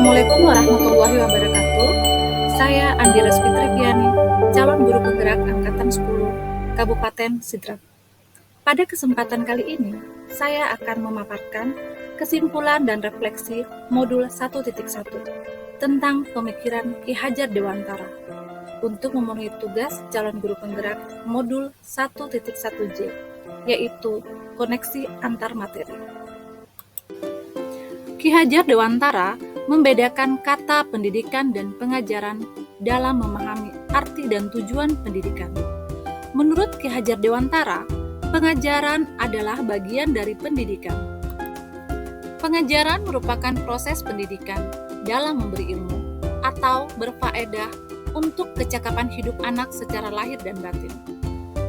Assalamualaikum warahmatullahi wabarakatuh. Saya Andi Respi Triviani, calon guru penggerak Angkatan 10, Kabupaten Sidrap. Pada kesempatan kali ini, saya akan memaparkan kesimpulan dan refleksi modul 1.1 tentang pemikiran Ki Hajar Dewantara untuk memenuhi tugas calon guru penggerak modul 1.1J, yaitu koneksi antar materi. Ki Hajar Dewantara membedakan kata pendidikan dan pengajaran dalam memahami arti dan tujuan pendidikan. Menurut Ki Hajar Dewantara, pengajaran adalah bagian dari pendidikan. Pengajaran merupakan proses pendidikan dalam memberi ilmu atau berfaedah untuk kecakapan hidup anak secara lahir dan batin.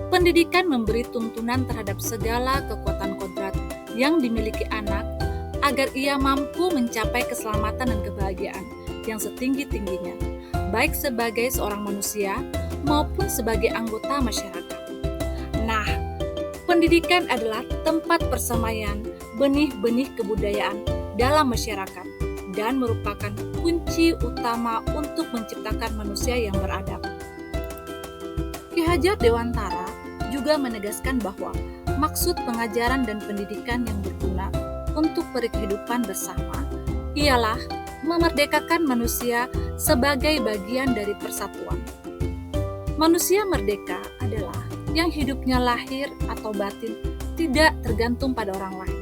Pendidikan memberi tuntunan terhadap segala kekuatan kodrat yang dimiliki anak agar ia mampu mencapai keselamatan dan kebahagiaan yang setinggi-tingginya, baik sebagai seorang manusia maupun sebagai anggota masyarakat. Nah, pendidikan adalah tempat persemaian benih-benih kebudayaan dalam masyarakat dan merupakan kunci utama untuk menciptakan manusia yang beradab. Ki Hajar Dewantara juga menegaskan bahwa maksud pengajaran dan pendidikan yang berguna untuk kehidupan bersama ialah memerdekakan manusia sebagai bagian dari persatuan. Manusia merdeka adalah yang hidupnya lahir atau batin tidak tergantung pada orang lain,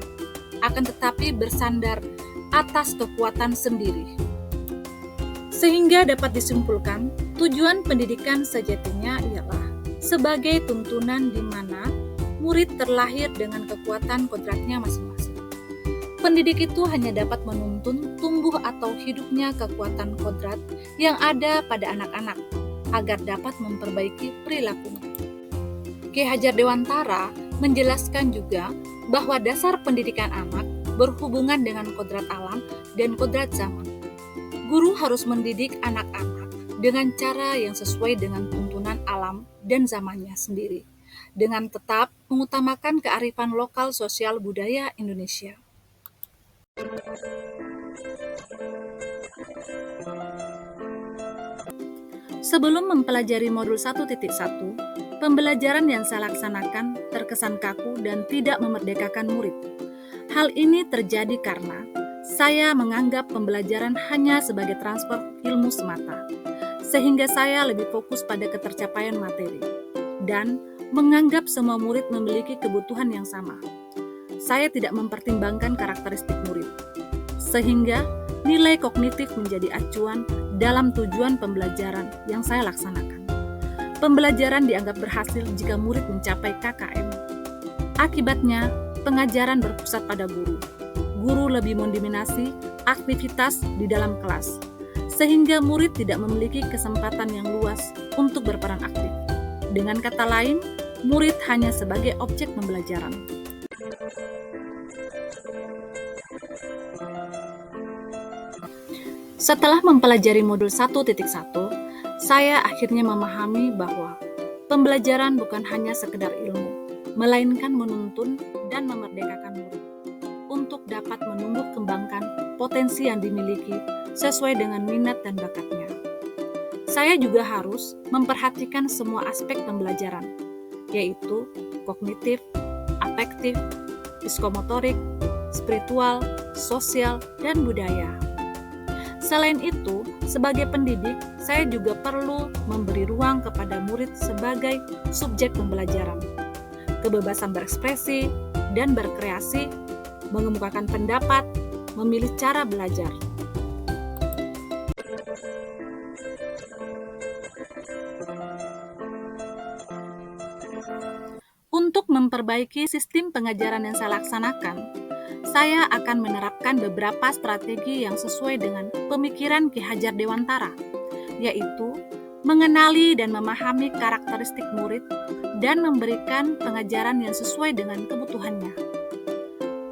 akan tetapi bersandar atas kekuatan sendiri. Sehingga dapat disimpulkan, tujuan pendidikan sejatinya ialah sebagai tuntunan di mana murid terlahir dengan kekuatan kodratnya masing-masing. Pendidik itu hanya dapat menuntun tumbuh atau hidupnya kekuatan kodrat yang ada pada anak-anak agar dapat memperbaiki perilakunya. Ki Hajar Dewantara menjelaskan juga bahwa dasar pendidikan anak berhubungan dengan kodrat alam dan kodrat zaman. Guru harus mendidik anak-anak dengan cara yang sesuai dengan tuntunan alam dan zamannya sendiri, dengan tetap mengutamakan kearifan lokal sosial budaya Indonesia. Sebelum mempelajari modul 1.1, pembelajaran yang saya laksanakan terkesan kaku dan tidak memerdekakan murid. Hal ini terjadi karena saya menganggap pembelajaran hanya sebagai transfer ilmu semata, sehingga saya lebih fokus pada ketercapaian materi, dan menganggap semua murid memiliki kebutuhan yang sama. Saya tidak mempertimbangkan karakteristik murid, sehingga nilai kognitif menjadi acuan dalam tujuan pembelajaran yang saya laksanakan. Pembelajaran dianggap berhasil jika murid mencapai KKM. Akibatnya, pengajaran berpusat pada guru. Guru lebih mendominasi aktivitas di dalam kelas, sehingga murid tidak memiliki kesempatan yang luas untuk berperan aktif. Dengan kata lain, murid hanya sebagai objek pembelajaran. Setelah mempelajari modul 1.1, saya akhirnya memahami bahwa pembelajaran bukan hanya sekedar ilmu, melainkan menuntun dan memerdekakan murid untuk dapat menumbuh kembangkan potensi yang dimiliki sesuai dengan minat dan bakatnya. Saya juga harus memperhatikan semua aspek pembelajaran, yaitu kognitif, afektif, psikomotorik, spiritual, sosial, dan budaya. Selain itu, sebagai pendidik, saya juga perlu memberi ruang kepada murid sebagai subjek pembelajaran. Kebebasan berekspresi dan berkreasi, mengemukakan pendapat, memilih cara belajar. Untuk memperbaiki sistem pengajaran yang saya laksanakan, saya akan menerapkan beberapa strategi yang sesuai dengan pemikiran Ki Hajar Dewantara, yaitu mengenali dan memahami karakteristik murid dan memberikan pengajaran yang sesuai dengan kebutuhannya.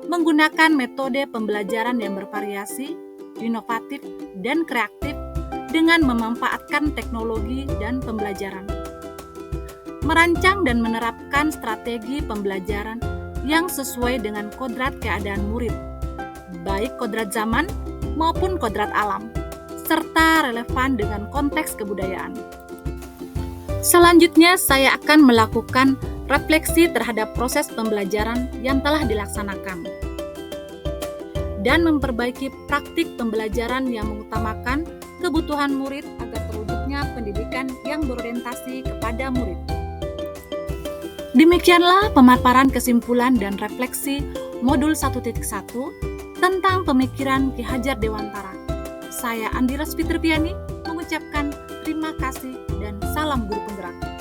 Menggunakan metode pembelajaran yang bervariasi, inovatif, dan kreatif dengan memanfaatkan teknologi dan pembelajaran. Merancang dan menerapkan strategi pembelajaran yang sesuai dengan kodrat keadaan murid, baik kodrat zaman maupun kodrat alam, serta relevan dengan konteks kebudayaan. Selanjutnya, saya akan melakukan refleksi terhadap proses pembelajaran yang telah dilaksanakan dan memperbaiki praktik pembelajaran yang mengutamakan kebutuhan murid agar terwujudnya pendidikan yang berorientasi kepada murid. Demikianlah pemaparan kesimpulan dan refleksi modul 1.1 tentang pemikiran Ki Hajar Dewantara. Saya Andi Rasfi Terbiani mengucapkan terima kasih dan salam guru penggerak.